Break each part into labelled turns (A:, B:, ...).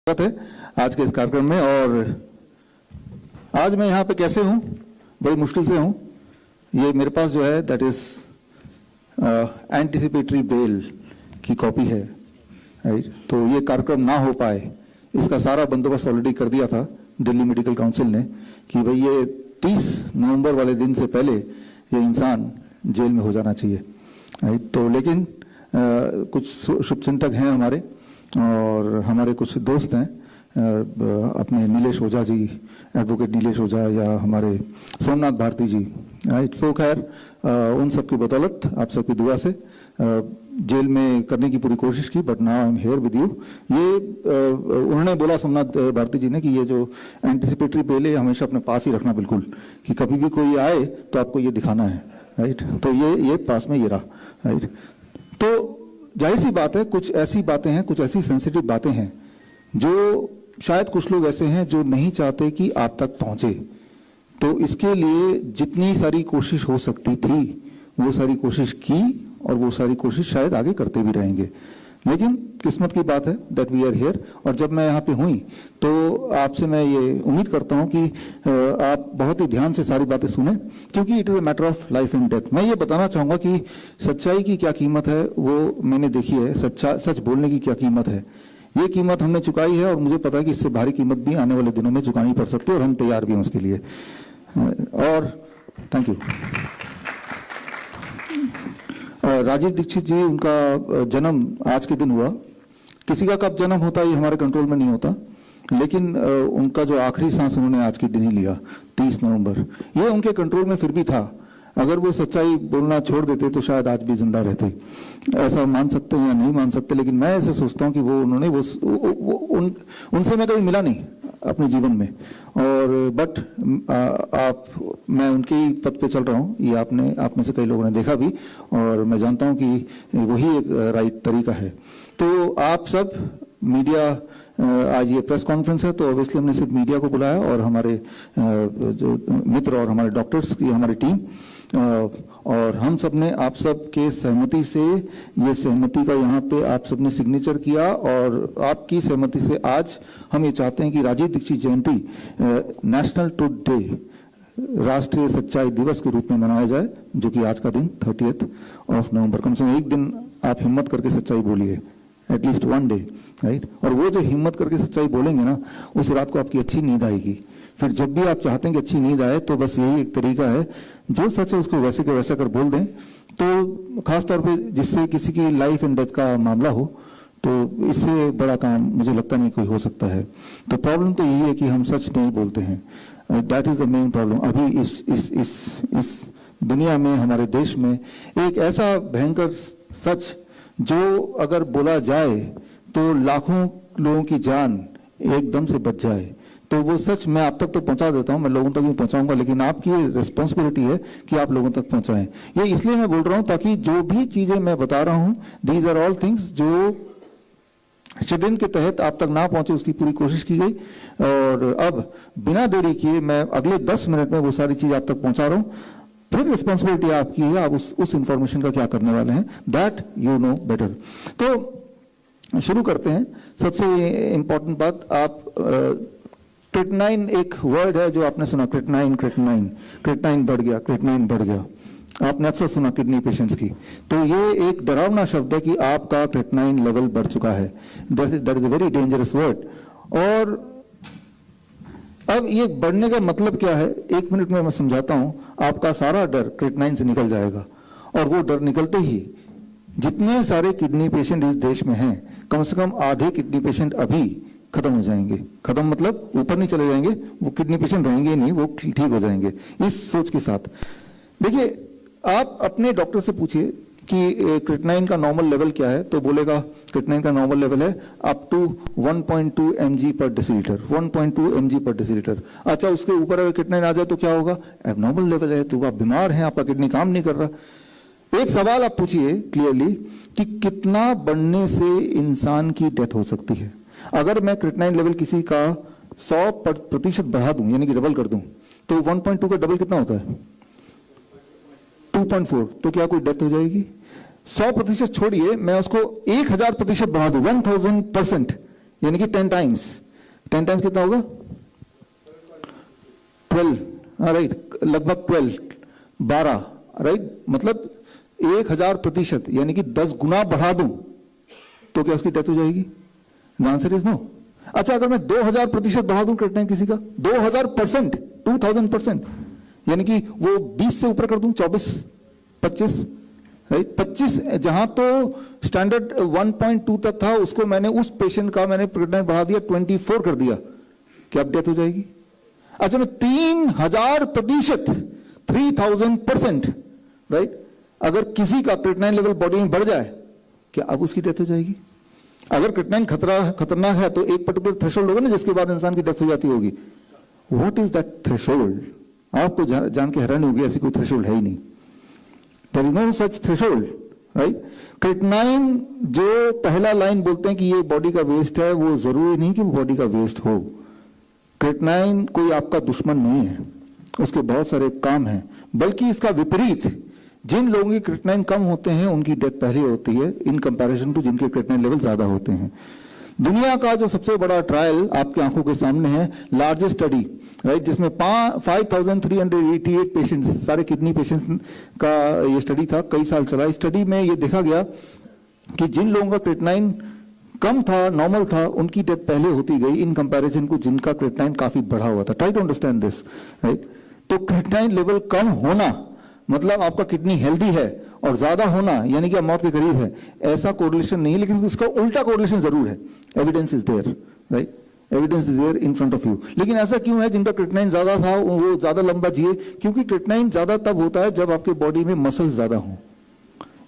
A: स्वागत है आज के इस कार्यक्रम में। और आज मैं यहाँ पे कैसे हूँ, बड़ी मुश्किल से हूँ। ये मेरे पास जो है दैट इज एंटिसिपेटरी बेल की कॉपी है, राइट। तो ये कार्यक्रम ना हो पाए, इसका सारा बंदोबस्त ऑलरेडी कर दिया था दिल्ली मेडिकल काउंसिल ने कि भाई ये 30 नवंबर वाले दिन से पहले ये इंसान जेल में हो जाना चाहिए, राइट। तो लेकिन कुछ शुभचिंतक हैं हमारे, और हमारे कुछ दोस्त हैं अपने नीलेश ओझा जी, एडवोकेट नीलेश ओझा, या हमारे सोमनाथ भारती जी, राइट। सो खैर उन सब की बदौलत, आप सबकी दुआ से जेल में करने की पूरी कोशिश की, but now I am here with you. ये उन्होंने बोला, सोमनाथ भारती जी ने, कि ये जो एंटिसिपेटरी बेल है हमेशा अपने पास ही रखना बिल्कुल, कि कभी भी कोई आए तो आपको ये दिखाना है, राइट। तो ये पास में ये रहा, राइट। तो जाहिर सी बात है, कुछ ऐसी बातें हैं, कुछ ऐसी सेंसिटिव बातें हैं जो शायद कुछ लोग ऐसे हैं जो नहीं चाहते कि आप तक पहुंचे। तो इसके लिए जितनी सारी कोशिश हो सकती थी वो सारी कोशिश की, और वो सारी कोशिश शायद आगे करते भी रहेंगे। लेकिन किस्मत की बात है दैट वी आर हियर। और जब मैं यहाँ पे हुई तो आपसे मैं ये उम्मीद करता हूँ कि आप बहुत ही ध्यान से सारी बातें सुने, क्योंकि it is a matter of life and death. मैं ये बताना चाहूँगा कि सच्चाई की क्या कीमत है वो मैंने देखी है, सच बोलने की क्या कीमत है ये कीमत हमने चुकाई है, और मुझे पता है कि इससे भारी कीमत भी आने वाले दिनों में चुकानी पड़ सकती है, और हम तैयार भी हैं उसके लिए। और थैंक यू। राजीव दीक्षित जी, उनका जन्म आज के दिन हुआ। किसी का कब जन्म होता है ये हमारे कंट्रोल में नहीं होता, लेकिन उनका जो आखिरी सांस उन्होंने आज के दिन ही लिया, 30 नवंबर। ये उनके कंट्रोल में फिर भी था। अगर वो सच्चाई बोलना छोड़ देते तो शायद आज भी जिंदा रहते। ऐसा मान सकते हैं या नहीं मान सकते, लेकिन मैं ऐसे सोचता हूँ कि उन्होंने उनसे मैं कभी मिला नहीं अपने जीवन में, और बट मैं उनके ही पथ पे चल रहा हूँ। ये आप में से कई लोगों ने देखा भी, और मैं जानता हूँ कि वही एक राइट तरीका है। तो आप सब मीडिया, आज ये प्रेस कॉन्फ्रेंस है तो ऑब्वियसली हमने सिर्फ मीडिया को बुलाया, और हमारे जो मित्र और हमारे डॉक्टर्स की हमारी टीम, और हम सब ने आप सब के सहमति से, ये सहमति का यहाँ पे आप सब ने सिग्नेचर किया, और आपकी सहमति से आज हम ये चाहते हैं कि राजीव दीक्षित जयंती नेशनल ट्रुथ डे, राष्ट्रीय सच्चाई दिवस के रूप में मनाया जाए, जो कि आज का दिन 30 नवंबर। कम से कम एक दिन आप हिम्मत करके सच्चाई बोलिए, एटलीस्ट वन डे, राइट। और वो जो हिम्मत करके सच्चाई बोलेंगे ना, उस रात को आपकी अच्छी नींद आएगी। फिर जब भी आप चाहते हैं कि अच्छी नींद आए, तो बस यही एक तरीका है, जो सच है उसको वैसे के वैसा कर बोल दें। तो खासतौर पे जिससे किसी की लाइफ एंड डेथ का मामला हो, तो इससे बड़ा काम मुझे लगता नहीं कोई हो सकता है। तो प्रॉब्लम तो यही है कि हम सच नहीं बोलते हैं, that is the main problem. अभी इस दुनिया में, हमारे देश में एक ऐसा भयंकर सच जो अगर बोला जाए तो लाखों लोगों की जान एकदम से बच जाए, तो वो सच मैं आप तक तो पहुंचा देता हूं, मैं लोगों तक भी पहुंचाऊंगा, लेकिन आपकी रिस्पॉन्सिबिलिटी है कि आप लोगों तक पहुंचाएं। ये इसलिए मैं बोल रहा हूं ताकि जो भी चीजें मैं बता रहा हूं, दीज आर ऑल थिंग्स जो षड्यंत्र के तहत आप तक ना पहुंचे, उसकी पूरी कोशिश की गई। और अब बिना देरी किए मैं अगले 10 मिनट में वो सारी चीज आप तक पहुंचा रहा हूं। फिर रिस्पॉन्सिबिलिटी आपकी है, आप उस इंफॉर्मेशन का क्या करने वाले हैं, दैट यू नो बेटर। तो शुरू करते हैं। सबसे इंपॉर्टेंट बात, आप क्रिएटिनिन एक वर्ड है जो आपने सुना, क्रिएटिनिन बढ़ गया। आपने अक्सर सुना किडनी पेशेंट्स की। तो ये एक डरावना शब्द है कि आपका क्रिएटिनिन लेवल बढ़ चुका है। That is a very dangerous word. और अब ये बढ़ने का मतलब क्या है, 1 मिनट में मैं समझाता हूं। आपका सारा डर क्रिएटिनिन से निकल जाएगा, और वो डर निकलते ही जितने सारे किडनी पेशेंट इस देश में हैं, कम से कम आधे किडनी पेशेंट अभी खत्म हो जाएंगे। खत्म मतलब ऊपर नहीं चले जाएंगे, वो किडनी पेशेंट रहेंगे नहीं, वो ठीक हो जाएंगे। इस सोच के साथ देखिए, आप अपने डॉक्टर से पूछिए कि क्रिएटिनिन का नॉर्मल लेवल क्या है, तो बोलेगा क्रिएटिनिन का नॉर्मल लेवल है अप टू 1.2 mg पर डेसीलीटर, 1.2 mg पर डेसीलीटर। अच्छा, उसके ऊपर अगर क्रिएटिनिन आ जाए तो क्या होगा, एबनॉर्मल लेवल है, तो आप बीमार हैं, आपका किडनी काम नहीं कर रहा। एक सवाल आप पूछिए क्लियरली कि कितना बढ़ने से इंसान की डेथ हो सकती है। अगर मैं क्रिएटिनिन लेवल किसी का 100% बढ़ा दूं, यानी कि डबल कर दूं, तो 1.2 का डबल कितना होता है, 2.4, तो क्या कोई डेथ हो जाएगी? 100% छोड़िए, मैं उसको 1000% बढ़ा दूं, 1000%, यानी कि 10 टाइम्स। 10 टाइम्स कितना होगा? 12, राइट, लगभग 12 राइट, मतलब 1000% यानी कि 10 गुना बढ़ा दूं तो क्या उसकी डेथ हो जाएगी? The answer is no. अच्छा, अगर मैं 2000% बढ़ा दूं क्रिएटिनिन किसी का, 2000%, 2000%, यानी कि वो 20 से ऊपर कर दूं, 24, 25, राइट, 25, जहां तो स्टैंडर्ड 1.2 तक था, उसको मैंने उस पेशेंट का मैंने क्रिएटिनिन बढ़ा दिया, 24 कर दिया, क्या अब डेथ हो जाएगी? अच्छा, मैं 3000%, 3000%, राइट, अगर किसी का क्रिएटिनिन लेवल बॉडी में बढ़ जाए, क्या अब उसकी डेथ हो जाएगी? अगर क्रिएटिनिन खतरनाक है तो एक पर्टिकुलर थ्रेशोल्ड होगा ना, जिसके बाद इंसान की डेथ हो जाती होगी। What is that threshold? आपको जान के हैरानी होगी, ऐसी कोई थ्रेशोल्ड है ही नहीं। There is no such threshold, right. Creatinine जो पहला लाइन बोलते हैं कि ये बॉडी का वेस्ट है, वो जरूरी नहीं कि वो बॉडी का वेस्ट हो। क्रिएटिनिन कोई आपका दुश्मन नहीं है, उसके बहुत सारे काम हैं, बल्कि इसका विपरीत, जिन लोगों की क्रिएटिनिन कम होते हैं उनकी डेथ पहले होती है इन कंपैरिजन टू जिनके क्रिएटिनिन लेवल ज्यादा होते हैं। दुनिया का जो सबसे बड़ा ट्रायल आपकी आंखों के सामने है, लार्जेस्ट स्टडी, राइट, जिसमें 5388 पेशेंट्स, सारे किडनी पेशेंट्स का ये स्टडी था, कई साल चला। इस स्टडी में ये देखा गया कि जिन लोगों का क्रिएटिनिन कम था, नॉर्मल था, उनकी डेथ पहले होती गई इन कंपैरिजन को जिनका क्रिएटिनिन काफी बढ़ा हुआ था। Try to understand this, right. तो क्रिएटिनिन लेवल कम होना मतलब आपका किडनी हेल्दी है, और ज्यादा होना यानी कि आप मौत के करीब है, ऐसा कोरिलेशन नहीं है, लेकिन इसका उल्टा कोरिलेशन जरूर है। Evidence is there, right, evidence is there in front of you. लेकिन ऐसा क्यों है? जिनका क्रिएटिनिन ज्यादा था वो ज्यादा लंबा जिए, क्योंकि क्रिएटिनिन ज्यादा तब होता है जब आपके बॉडी में मसल्स ज्यादा हों।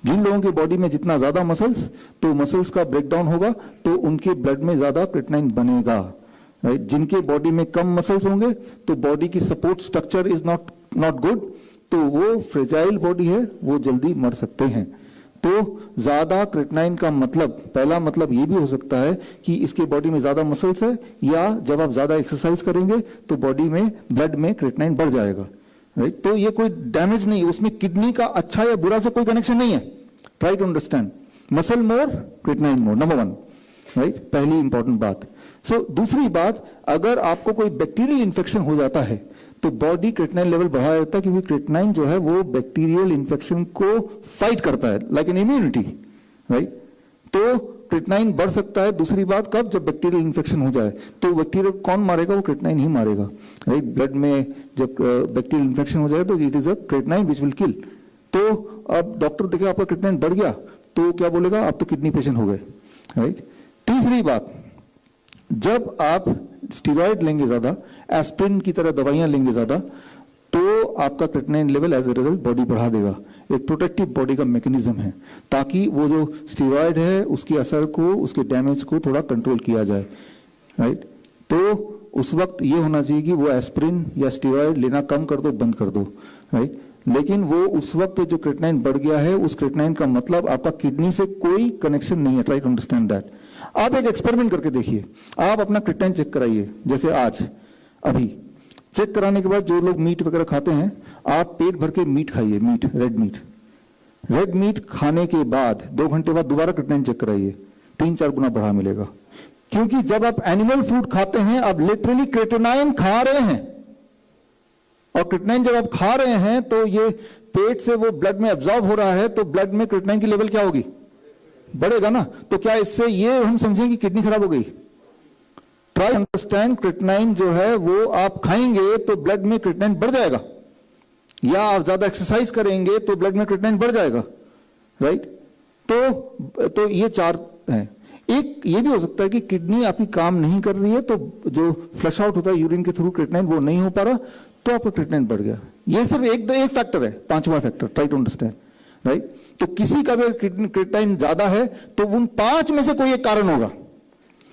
A: जिन लोगों की बॉडी में जितना ज्यादा मसल्स, तो मसल्स का ब्रेकडाउन होगा तो उनके ब्लड में ज्यादा क्रिएटिनिन बनेगा, राइट। जिनके बॉडी में कम मसल्स होंगे तो बॉडी की support structure is not good, तो वो फ्रेजाइल बॉडी है, वो जल्दी मर सकते हैं। तो ज्यादा क्रिएटिनिन का मतलब, पहला मतलब ये भी हो सकता है कि इसके बॉडी में ज्यादा मसल्स है, या जब आप ज्यादा एक्सरसाइज करेंगे तो बॉडी में, ब्लड में क्रिएटिनिन बढ़ जाएगा, राइट। तो ये कोई डैमेज नहीं है, उसमें किडनी का अच्छा या बुरा से कोई कनेक्शन नहीं है। Try to understand, muscle more, creatinine more, number 1, right, पहली इंपॉर्टेंट बात। सो दूसरी बात, अगर आपको कोई बैक्टीरियल इन्फेक्शन हो जाता है तो बॉडी क्रिएटिनिन लेवल बढ़ा देता है, क्योंकि क्रिएटिनिन जो है वो बैक्टीरियल इन्फेक्शन को फाइट करता है, लाइक एन इम्यूनिटी, राइट। तो क्रिएटिनिन बढ़ सकता है। दूसरी बात, कब? जब बैक्टीरियल इन्फेक्शन हो जाए, तो बैक्टीरिया कौन मारेगा? वो क्रिएटिनिन ही मारेगा, राइट। ब्लड में जब बैक्टीरियल इन्फेक्शन हो जाए तो it is a creatinine which will kill. तो अब डॉक्टर देखे आपका क्रिएटिनिन बढ़ गया तो क्या बोलेगा? आप तो किडनी पेशेंट हो गए, राइट। तीसरी बात, जब आप स्टीरॉयड लेंगे ज्यादा, एस्पिरिन की तरह दवाइयां लेंगे ज्यादा, तो आपका creatinine level as a result body बढ़ा देगा। एक प्रोटेक्टिव बॉडी का मैकेनिज्म है, ताकि वो जो स्टीरॉयड है उसके असर को, उसके डैमेज को थोड़ा कंट्रोल किया जाए, राइट। तो उस वक्त ये होना चाहिए कि वो एस्पिरिन या स्टीरॉयड लेना कम कर दो, बंद कर दो, राइट। लेकिन वो उस वक्त जो क्रिएटिनिन बढ़ गया है, उस क्रिएटिनिन का मतलब आपका किडनी से कोई कनेक्शन नहीं है। Try to understand that. आप एक एक्सपेरिमेंट करके देखिए, आप अपना क्रिएटिनिन चेक कराइए, जैसे आज अभी चेक कराने के बाद जो लोग मीट वगैरह खाते हैं, आप पेट भर के मीट खाइए, मीट, रेड मीट खाने के बाद 2 घंटे बाद दोबारा क्रिएटिनिन चेक कराइए, 3-4 गुना बढ़ा मिलेगा। क्योंकि जब आप एनिमल फूड खाते हैं, आप लिटरली क्रिएटिनिन खा रहे हैं, और क्रिएटिनिन जब आप खा रहे हैं तो ये पेट से वो ब्लड में एब्जॉर्ब हो रहा है, तो ब्लड में क्रिएटिनिन की लेवल क्या होगी? बढ़ेगा ना। तो क्या इससे ये हम समझें कि किडनी खराब हो गई? ट्राई अंडरस्टैंड, क्रिएटिनिन जो है वो आप खाएंगे तो ब्लड में क्रिएटिनिन बढ़ जाएगा, या आप ज्यादा एक्सरसाइज करेंगे तो ब्लड में क्रिएटिनिन बढ़ जाएगा, राइट। तो ये 4 हैं। एक ये भी हो सकता है कि किडनी आपकी काम नहीं कर रही है, तो जो फ्लश आउट होता है यूरिन के थ्रू क्रिएटिनिन वो नहीं हो पा रहा, तो आपका क्रिएटिनिन बढ़ गया। ये सिर्फ एक फैक्टर है, 5वां factor. Try to understand, right. तो किसी का भी क्रिएटिनिन ज्यादा है तो उन 5 में से कोई एक कारण होगा।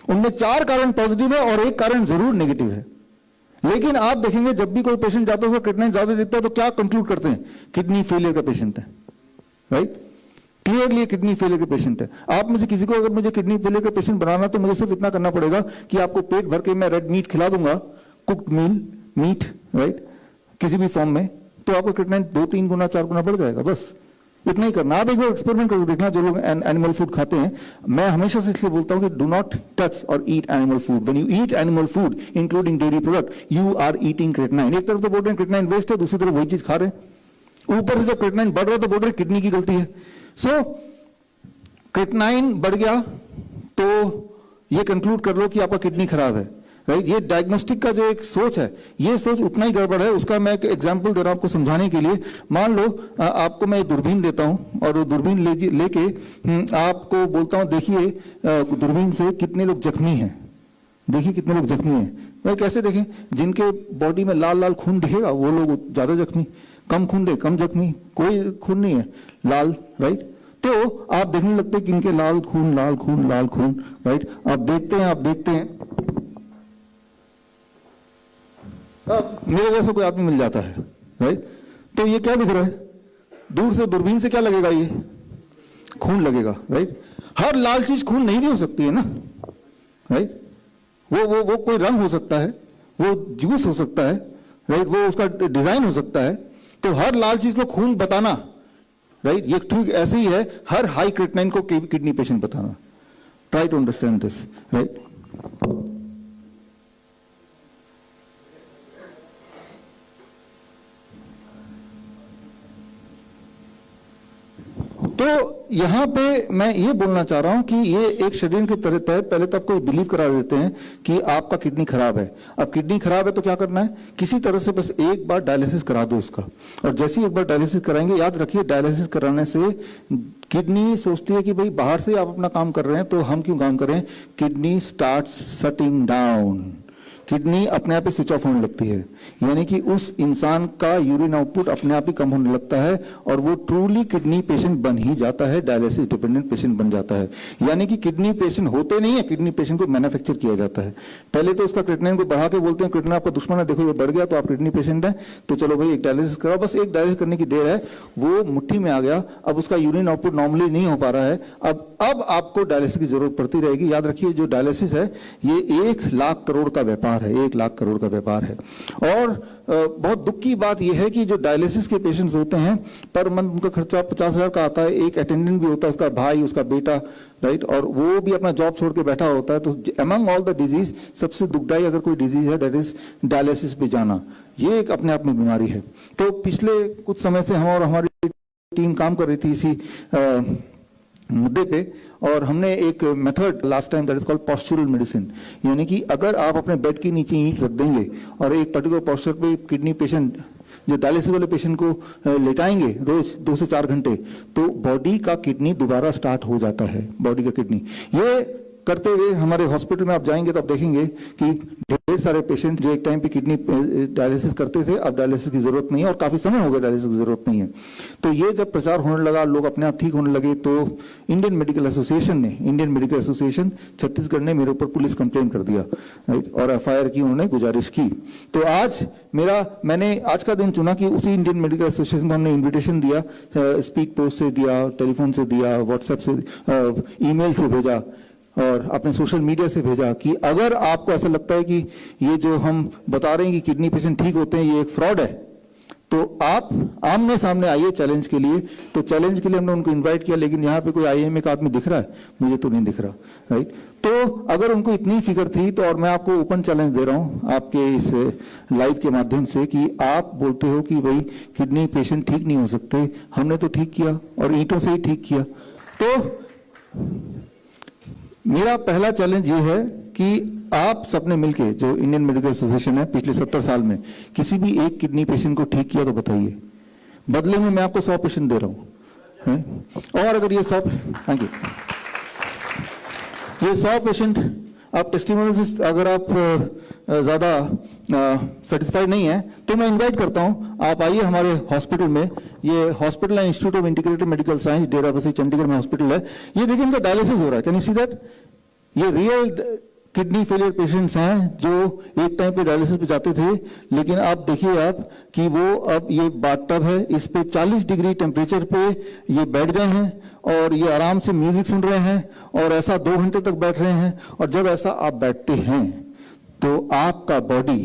A: उनमें 4 कारण पॉजिटिव है और 1 कारण जरूर नेगेटिव है। लेकिन आप देखेंगे जब भी कोई पेशेंट जाता है उसको क्रिएटिनिन ज्यादा दिखता है तो क्या कंक्लूड करते हैं? किडनी फेलियर का पेशेंट है, राइट। क्लियरली किडनी फेलियर के पेशेंट है। आप में से किसी को अगर मुझे किडनी फेलियर का पेशेंट बनाना, तो मुझे सिर्फ इतना करना पड़ेगा कि आपको पेट भर के मैं रेड मीट खिला दूंगा, कुक्ड मीट, राइट, किसी भी फॉर्म में, तो आपका क्रिएटिनिन 2-3 गुना 4 गुना बढ़ जाएगा, बस। इतना ही करना। आप एक बार एक्सपेरिमेंट करके देखना, जो लोग एनिमल फूड खाते हैं, मैं हमेशा से इसलिए बोलता हूं कि डू नॉट टच और eat animal food. When you eat animal food including dairy product, you are eating creatinine. एक तरफ तो बोल रहे हैं क्रेटिनाइन वेस्ट है, दूसरी तरफ वही चीज खा रहे हैं। ऊपर से जब क्रेटिनाइन बढ़ रहा है तो बोल रहे हैं किडनी की गलती है। सो क्रेटिनाइन बढ़ गया तो ये कंक्लूड कर लो कि आपका किडनी खराब है, राइट। ये डायग्नोस्टिक का जो एक सोच है, ये सोच उतना ही गड़बड़ है। उसका मैं एक एग्जांपल दे रहा हूं आपको समझाने के लिए। मान लो आपको मैं दूरबीन देता हूं और दूरबीन लेके आपको बोलता हूं देखिए दूरबीन से कितने लोग जख्मी हैं, देखिए कितने लोग जख्मी हैं। भाई कैसे देखें? जिनके बॉडी में लाल लाल खून दिखेगा वो लोग ज्यादा जख्मी, कम खून दे कम जख्मी, कोई खून नहीं है लाल, राइट। तो आप देखने लगते हैं कि इनके लाल खून लाल खून लाल खून, राइट। आप देखते हैं अब मेरे जैसा कोई आदमी मिल जाता है, राइट। तो ये क्या दिख रहा है? दूर से दूरबीन से क्या लगेगा? ये खून लगेगा, राइट। हर लाल चीज खून नहीं भी हो सकती है ना, राइट। वो कोई रंग हो सकता है, वो जूस हो सकता है, राइट, वो उसका डिजाइन हो सकता है। तो हर लाल चीज को खून बताना, राइट, ये ठीक ऐसे ही है हर हाई क्रेटिनाइन को किडनी पेशेंट बताना। Try to understand this, right. तो यहां पे मैं ये बोलना चाह रहा हूं कि ये एक शेड्यूल के तहत पहले तो आपको बिलीव करा देते हैं कि आपका किडनी खराब है। अब किडनी खराब है तो क्या करना है? किसी तरह से बस एक बार डायलिसिस करा दो उसका, और जैसे ही एक बार डायलिसिस कराएंगे, याद रखिए डायलिसिस कराने से किडनी सोचती है कि भाई बाहर से आप अपना काम कर रहे हैं तो हम क्यों काम करें। Kidney starts shutting down, kidney अपने आप ही स्विच ऑफ होने लगती है, यानी कि उस इंसान का यूरिन आउटपुट अपने आप ही कम होने लगता है और वो ट्रूली किडनी पेशेंट बन ही जाता है, डायलिसिस डिपेंडेंट पेशेंट बन जाता है। यानी कि किडनी पेशेंट होते नहीं है, किडनी पेशेंट को मैन्युफैक्चर किया जाता है। पहले तो उसका क्रेटिनाइन को बढ़ा के बोलते हैं क्रेटिनाइन आपका दुश्मन है, देखो ये बढ़ गया तो आप किडनी पेशेंट है, तो चलो भाई एक डायलिसिस कराओ। बस एक डायलिसिस करने की देर है, वो मुट्ठी में आ गया, अब उसका यूरिन आउटपुट नॉर्मली नहीं हो पा रहा है, अब आपको डायलिसिस की जरूरत पड़ती रहेगी। याद रखिए जो डायलिसिस है ये 1 लाख करोड़ का व्यापार है, 1 लाख करोड़ का व्यापार है। और बहुत दुख की बात यह है कि जो डायलिसिस के पेशेंट्स होते हैं पर मंथ उनका खर्चा 50,000 का आता है। एक अटेंडेंट भी होता है, उसका भाई, उसका बेटा, राइट, और वो भी अपना जॉब छोड़ के बैठा होता है। तो अमंग ऑल द डिजीज सबसे दुखदाई अगर कोई डिजीज है दैट इज डायलिसिस पे जाना, ये एक अपने आप में बीमारी है। तो पिछले कुछ समय से हम और हमारी टीम काम कर रही थी इसी मुद्दे पे, और हमने एक method last time that is called postural medicine, यानी कि अगर आप अपने बेड के नीचे ईंट रख देंगे और एक पर्टिकुलर पोस्चर पे किडनी पेशेंट, जो डायलिसिस वाले पेशेंट को लेटाएंगे रोज 2 से 4 घंटे, तो बॉडी का किडनी दोबारा स्टार्ट हो जाता है, बॉडी का किडनी। ये करते हुए हमारे हॉस्पिटल में आप जाएंगे तो आप देखेंगे कि ढेर सारे पेशेंट जो एक टाइम पे किडनी डायलिसिस करते थे, अब डायलिसिस की जरूरत नहीं है, और काफी समय हो गया डायलिसिस की जरूरत नहीं है। तो ये जब प्रचार होने लगा, लोग अपने आप ठीक होने लगे, तो इंडियन मेडिकल एसोसिएशन छत्तीसगढ़ ने मेरे ऊपर पुलिस कंप्लेन कर दिया, राइट, और FIR की उन्होंने गुजारिश की। तो आज मैंने आज का दिन चुना कि उसी इंडियन मेडिकल एसोसिएशन को हमने इन्विटेशन दिया, स्पीड पोस्ट से दिया, टेलीफोन से दिया, व्हाट्सएप से, ईमेल से भेजा और अपने सोशल मीडिया से भेजा कि अगर आपको ऐसा लगता है कि ये जो हम बता रहे हैं कि किडनी पेशेंट ठीक होते हैं ये एक फ्रॉड है, तो आप आमने सामने आइए चैलेंज के लिए। तो चैलेंज के लिए हमने उनको इनवाइट किया, लेकिन यहाँ पे कोई IIM का आदमी दिख रहा है? मुझे तो नहीं दिख रहा, राइट। तो अगर उनको इतनी फिक्र थी तो, और मैं आपको ओपन चैलेंज दे रहा हूँ आपके इस लाइव के माध्यम से कि आप बोलते हो कि भाई किडनी पेशेंट ठीक नहीं हो सकते, हमने तो ठीक किया और ईंटों से ही ठीक किया। तो मेरा पहला चैलेंज ये है कि आप सबने मिलके, जो इंडियन मेडिकल एसोसिएशन है, पिछले 70 साल में किसी भी एक किडनी पेशेंट को ठीक किया तो बताइए। बदले में मैं आपको 100 पेशेंट दे रहा हूं, और अगर ये 100 थैंक यू, ये 100 पेशेंट आप टेस्टिमोनियल से अगर आप ज्यादा सेटिस्फाइड नहीं है तो मैं इनवाइट करता हूं, आप आइए हमारे हॉस्पिटल में। ये हॉस्पिटल है institute of integrated medical science, Derabassi Chandigarh में हॉस्पिटल है। ये देखिए इनका डायलिसिस हो रहा है, कैन यू सी दैट? ये रियल किडनी फेलियर पेशेंट्स हैं जो एक टाइम पे डायलिसिस पे जाते थे, लेकिन आप देखिए आप कि वो अब ये बाथटब है, इस पे 40 डिग्री टेम्परेचर पे ये बैठ गए हैं और ये आराम से म्यूजिक सुन रहे हैं और ऐसा 2 घंटे तक बैठ रहे हैं। और जब ऐसा आप बैठते हैं तो आपका बॉडी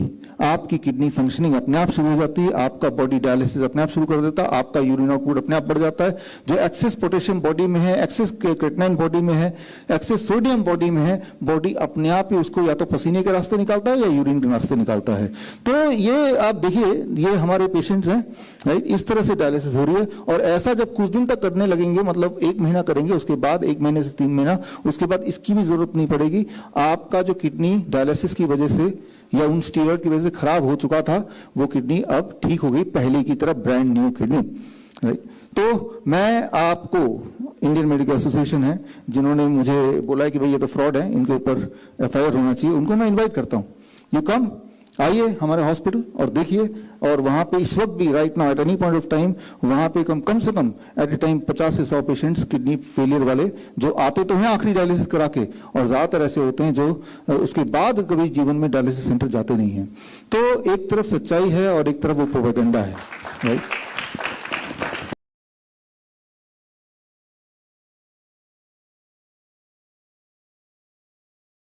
A: आपकी किडनी फंक्शनिंग अपने आप शुरू हो जाती है, आपका बॉडी डायलिसिस अपने आप शुरू कर देता है, आपका यूरिन आउटपुट अपने आप बढ़ जाता है। जो एक्सेस पोटेशियम बॉडी में है, एक्सेस क्रेटिनाइन बॉडी में है, एक्सेस सोडियम बॉडी में है, बॉडी अपने आप ही उसको या तो पसीने के रास्ते निकालता है या यूरिन के रास्ते निकालता है। तो ये आप देखिए, ये हमारे पेशेंट्स हैं, राइट, इस तरह से डायलिसिस हो रही है। और ऐसा जब कुछ दिन तक करने लगेंगे, मतलब 1 महीना करेंगे, उसके बाद 1 महीने से 3 महीना, उसके बाद इसकी भी जरूरत नहीं पड़ेगी। आपका जो किडनी डायलिसिस की वजह से या उन स्टीरॉयड की वजह से खराब हो चुका था, वो किडनी अब ठीक हो गई, पहले की तरह ब्रांड न्यू किडनी, राइट। तो मैं आपको, इंडियन मेडिकल एसोसिएशन है जिन्होंने मुझे बोला है कि भाई ये तो फ्रॉड है, इनके ऊपर एफआईआर होना चाहिए, उनको मैं इनवाइट करता हूँ, यू कम, आइए हमारे हॉस्पिटल और देखिए। और वहाँ पे इस वक्त भी, right now at any point of time, वहाँ पे कम से कम एट ए टाइम 50 से 100 पेशेंट्स किडनी फेलियर वाले जो आते तो हैं आखिरी डायलिसिस करा के, और ज़्यादातर ऐसे होते हैं जो उसके बाद कभी जीवन में डायलिसिस सेंटर जाते नहीं हैं। तो एक तरफ सच्चाई है और एक तरफ वो प्रोपेगेंडा है, राइट।